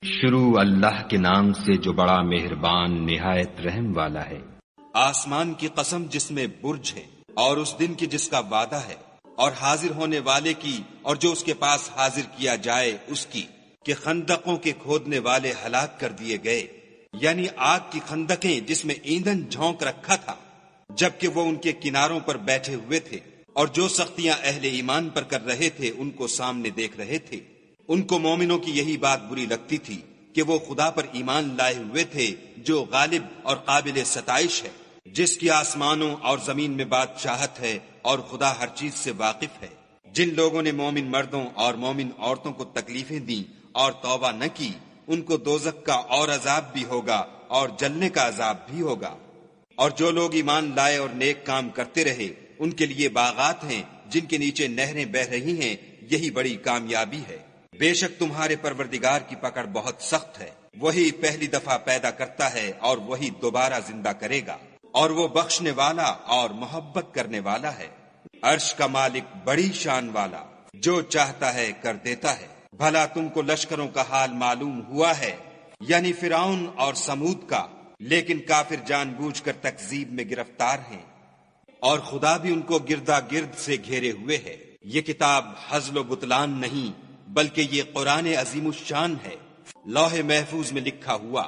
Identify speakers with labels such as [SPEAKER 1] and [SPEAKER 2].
[SPEAKER 1] شروع اللہ کے نام سے جو بڑا مہربان نہایت رحم والا ہے۔
[SPEAKER 2] آسمان کی قسم جس میں برج ہے، اور اس دن کی جس کا وعدہ ہے، اور حاضر ہونے والے کی اور جو اس کے پاس حاضر کیا جائے اس کی، کہ خندقوں کے کھودنے والے ہلاک کر دیے گئے، یعنی آگ کی خندقیں جس میں ایندھن جھونک رکھا تھا جبکہ وہ ان کے کناروں پر بیٹھے ہوئے تھے، اور جو سختیاں اہل ایمان پر کر رہے تھے ان کو سامنے دیکھ رہے تھے۔ ان کو مومنوں کی یہی بات بری لگتی تھی کہ وہ خدا پر ایمان لائے ہوئے تھے جو غالب اور قابل ستائش ہے، جس کی آسمانوں اور زمین میں بادشاہت ہے، اور خدا ہر چیز سے واقف ہے۔ جن لوگوں نے مومن مردوں اور مومن عورتوں کو تکلیفیں دیں اور توبہ نہ کی، ان کو دوزخ کا اور عذاب بھی ہوگا اور جلنے کا عذاب بھی ہوگا۔ اور جو لوگ ایمان لائے اور نیک کام کرتے رہے ان کے لیے باغات ہیں جن کے نیچے نہریں بہ رہی ہیں، یہی بڑی کامیابی ہے۔ بے شک تمہارے پروردگار کی پکڑ بہت سخت ہے، وہی پہلی دفعہ پیدا کرتا ہے اور وہی دوبارہ زندہ کرے گا، اور وہ بخشنے والا اور محبت کرنے والا ہے۔ عرش کا مالک بڑی شان والا، جو چاہتا ہے کر دیتا ہے۔ بھلا تم کو لشکروں کا حال معلوم ہوا ہے، یعنی فرعون اور سمود کا، لیکن کافر جان بوجھ کر تکذیب میں گرفتار ہیں، اور خدا بھی ان کو گردا گرد سے گھیرے ہوئے ہے۔ یہ کتاب ہزل و بطلان نہیں بلکہ یہ قرآن عظیم الشان ہے، لوح محفوظ میں لکھا ہوا۔